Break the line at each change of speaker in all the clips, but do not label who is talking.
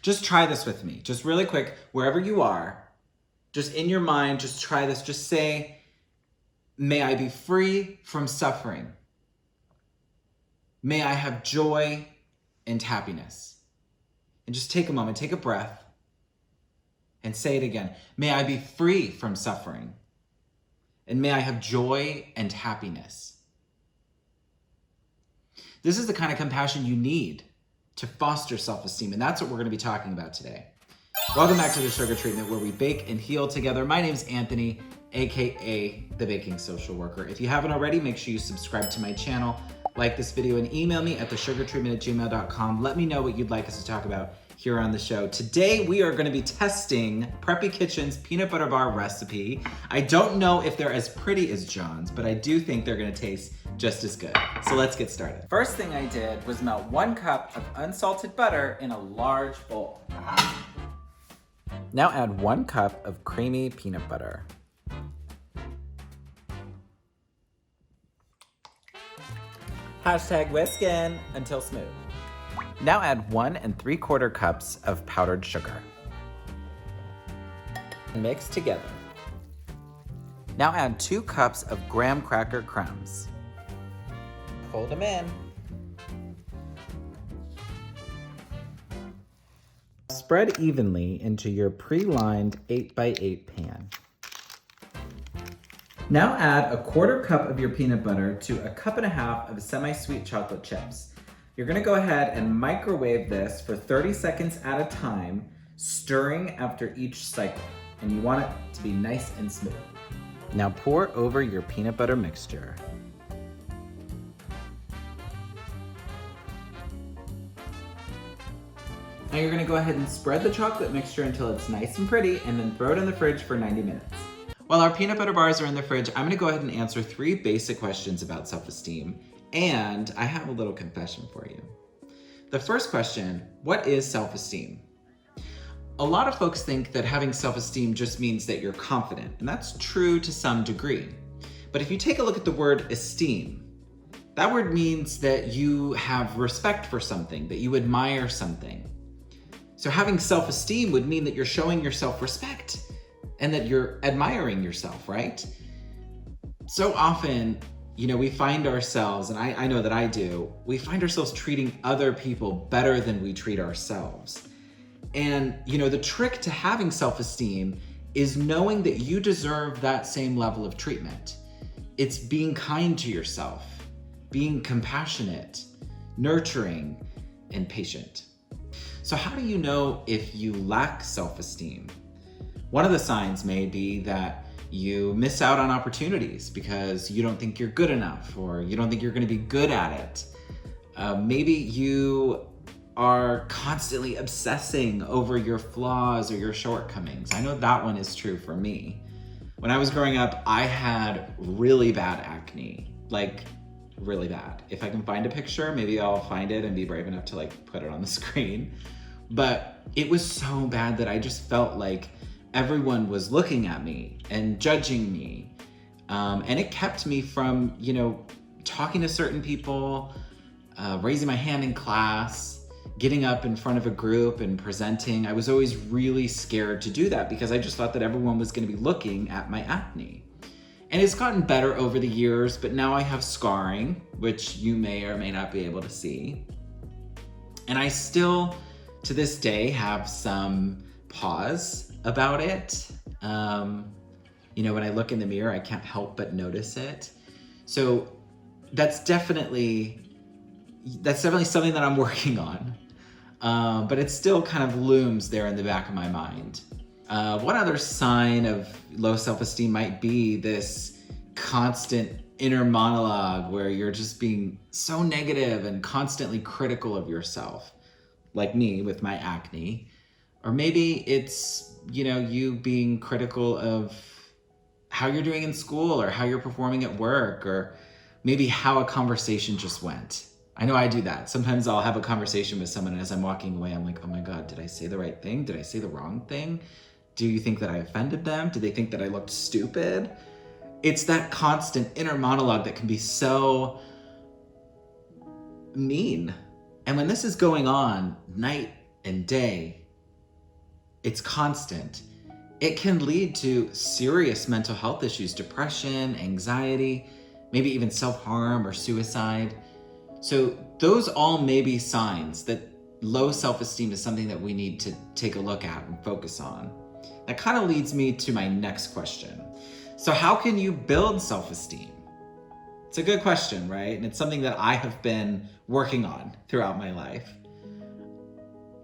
Just try this with me. Just really quick, wherever you are, just in your mind, just try this. Just say, may I be free from suffering. May I have joy and happiness. And just take a moment, take a breath, and say it again. May I be free from suffering. And may I have joy and happiness. This is the kind of compassion you need to foster self-esteem, and that's what we're going to be talking about today. Welcome back to the Sugar Treatment, where we bake and heal together. My name's Anthony, aka the Baking Social Worker. If you haven't already, make sure you subscribe to my channel, like this video, and email me at thesugartreatment@gmail.com. Let me know what you'd like us to talk about here on the show. Today, we are going to be testing Preppy Kitchen's peanut butter bar recipe. I don't know if they're as pretty as John's, but I do think they're going to taste just as good. So let's get started. First thing I did was melt 1 cup of unsalted butter in a large bowl. Now add 1 cup of creamy peanut butter. Hashtag whiskin' until smooth. Now add 1 3/4 cups of powdered sugar. Mix together. Now add 2 cups of graham cracker crumbs. Fold them in. Spread evenly into your pre-lined 8x8 pan. Now add 1/4 cup of your peanut butter to 1.5 cups of semi-sweet chocolate chips. You're gonna go ahead and microwave this for 30 seconds at a time, stirring after each cycle. And you want it to be nice and smooth. Now pour over your peanut butter mixture. Now you're gonna go ahead and spread the chocolate mixture until it's nice and pretty, and then throw it in the fridge for 90 minutes. While our peanut butter bars are in the fridge, I'm gonna go ahead and answer 3 basic questions about self-esteem, and I have a little confession for you. The first question, what is self-esteem? A lot of folks think that having self-esteem just means that you're confident, and that's true to some degree. But if you take a look at the word esteem, that word means that you have respect for something, that you admire something. So having self-esteem would mean that you're showing yourself respect and that you're admiring yourself, right? So often, we find ourselves, and I know that I do, we find ourselves treating other people better than we treat ourselves. And, the trick to having self-esteem is knowing that you deserve that same level of treatment. It's being kind to yourself, being compassionate, nurturing, and patient. So how do you know if you lack self-esteem? One of the signs may be that you miss out on opportunities because you don't think you're good enough, or you don't think you're gonna be good at it. Maybe you are constantly obsessing over your flaws or your shortcomings. I know that one is true for me. When I was growing up, I had really bad acne, like really bad. If I can find a picture, maybe I'll find it and be brave enough to put it on the screen. But it was so bad that I just felt like everyone was looking at me and judging me. And it kept me from, talking to certain people, raising my hand in class, getting up in front of a group and presenting. I was always really scared to do that because I just thought that everyone was gonna be looking at my acne. And it's gotten better over the years, but now I have scarring, which you may or may not be able to see. And I still, to this day, have some pause about it. When I look in the mirror, I can't help but notice it. So that's definitely something that I'm working on. But it still kind of looms there in the back of my mind. One other sign of low self-esteem might be this constant inner monologue where you're just being so negative and constantly critical of yourself, like me with my acne. Or maybe it's, you being critical of how you're doing in school or how you're performing at work, or maybe how a conversation just went. I know I do that. Sometimes I'll have a conversation with someone and as I'm walking away, I'm like, oh my God, did I say the right thing? Did I say the wrong thing? Do you think that I offended them? Do they think that I looked stupid? It's that constant inner monologue that can be so mean. And when this is going on night and day, it's constant, it can lead to serious mental health issues, depression, anxiety, maybe even self-harm or suicide. So those all may be signs that low self-esteem is something that we need to take a look at and focus on. That kind of leads me to my next question. So how can you build self-esteem? It's a good question, right? And it's something that I have been working on throughout my life.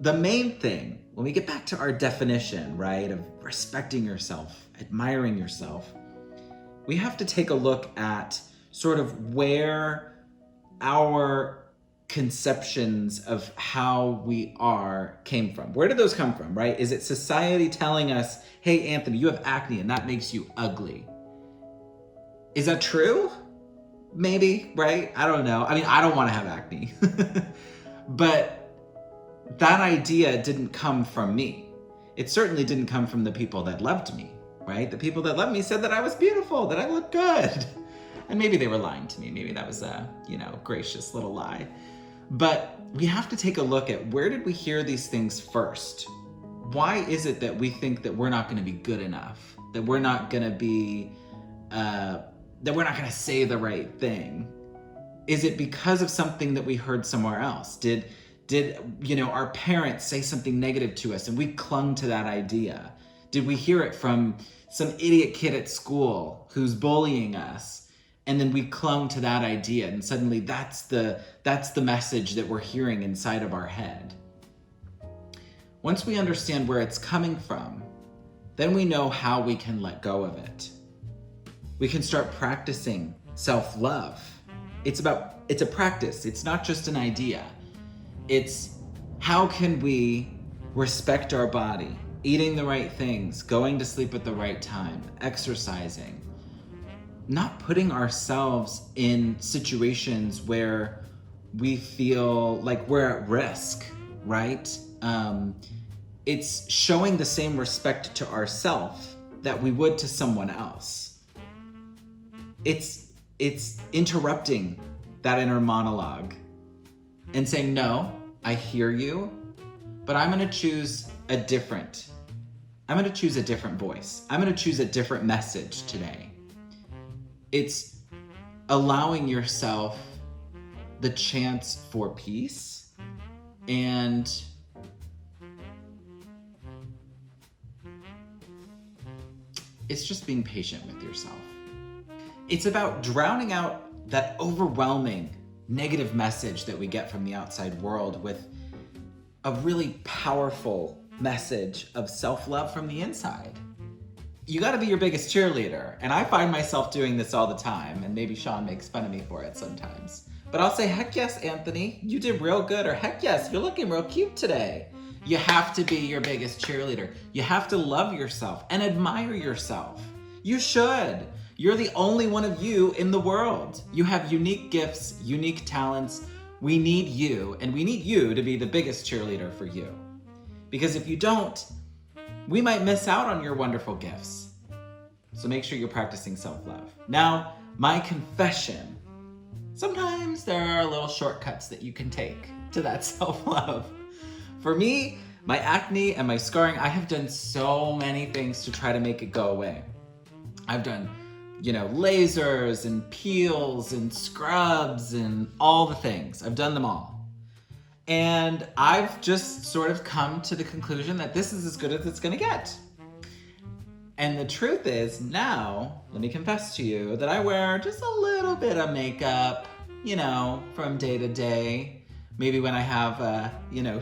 The main thing, when we get back to our definition, right, of respecting yourself, admiring yourself, we have to take a look at sort of where our conceptions of how we are came from. Where did those come from, right? Is it society telling us, hey, Anthony, you have acne and that makes you ugly? Is that true? Maybe, right? I don't know. I mean, I don't want to have acne. But that idea didn't come from me. It certainly didn't come from the people that loved me, right? The people that loved me said that I was beautiful, that I looked good. And maybe they were lying to me. Maybe that was a, gracious little lie. But we have to take a look at, where did we hear these things first? Why is it that we think that we're not going to be good enough? That we're not going to be, that we're not going to say the right thing? Is it because of something that we heard somewhere else? Did our parents say something negative to us and we clung to that idea? Did we hear it from some idiot kid at school who's bullying us? And then we clung to that idea, and suddenly that's the message that we're hearing inside of our head. Once we understand where it's coming from, then we know how we can let go of it. We can start practicing self-love. It's a practice. It's not just an idea. It's how can we respect our body, eating the right things, going to sleep at the right time, exercising, not putting ourselves in situations where we feel like we're at risk, right? It's showing the same respect to ourselves that we would to someone else. It's interrupting that inner monologue and saying, no, I hear you, but I'm gonna choose a different voice. I'm gonna choose a different message today. It's allowing yourself the chance for peace, and it's just being patient with yourself. It's about drowning out that overwhelming negative message that we get from the outside world with a really powerful message of self-love from the inside. You gotta be your biggest cheerleader. And I find myself doing this all the time, and maybe Sean makes fun of me for it sometimes. But I'll say, heck yes, Anthony, you did real good, or heck yes, you're looking real cute today. You have to be your biggest cheerleader. You have to love yourself and admire yourself. You should. You're the only one of you in the world. You have unique gifts, unique talents. We need you, and we need you to be the biggest cheerleader for you. Because if you don't, we might miss out on your wonderful gifts. So make sure you're practicing self-love. Now, my confession. Sometimes there are little shortcuts that you can take to that self-love. For me, my acne and my scarring, I have done so many things to try to make it go away. I've done, lasers and peels and scrubs and all the things. I've done them all. And I've just sort of come to the conclusion that this is as good as it's gonna get. And the truth is, now, let me confess to you that I wear just a little bit of makeup, from day to day. Maybe when I have a,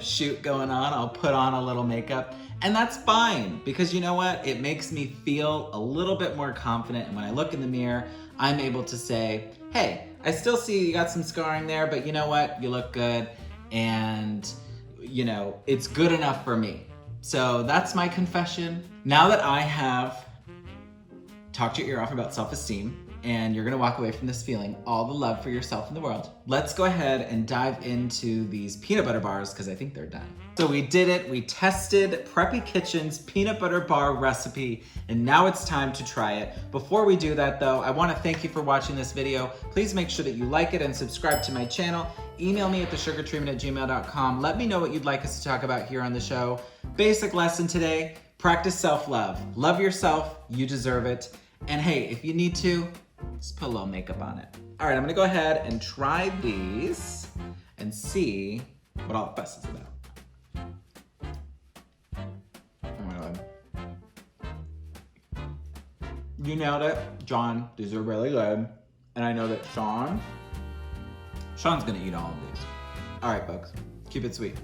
shoot going on, I'll put on a little makeup. And that's fine, because you know what? It makes me feel a little bit more confident. And when I look in the mirror, I'm able to say, hey, I still see you got some scarring there, but you know what? You look good. And, it's good enough for me. So that's my confession. Now that I have talked your ear off about self-esteem, and you're gonna walk away from this feeling all the love for yourself in the world, let's go ahead and dive into these peanut butter bars, because I think they're done. So we did it. We tested Preppy Kitchen's peanut butter bar recipe, and now it's time to try it. Before we do that though, I wanna thank you for watching this video. Please make sure that you like it and subscribe to my channel. Email me at thesugartreatment@gmail.com. Let me know what you'd like us to talk about here on the show. Basic lesson today, practice self-love. Love yourself, you deserve it. And hey, if you need to, just put a little makeup on it. All right, I'm gonna go ahead and try these and see what all the fuss is about. Oh my God. You nailed it, John. These are really good. And I know that Sean's gonna eat all of these. All right, folks, keep it sweet.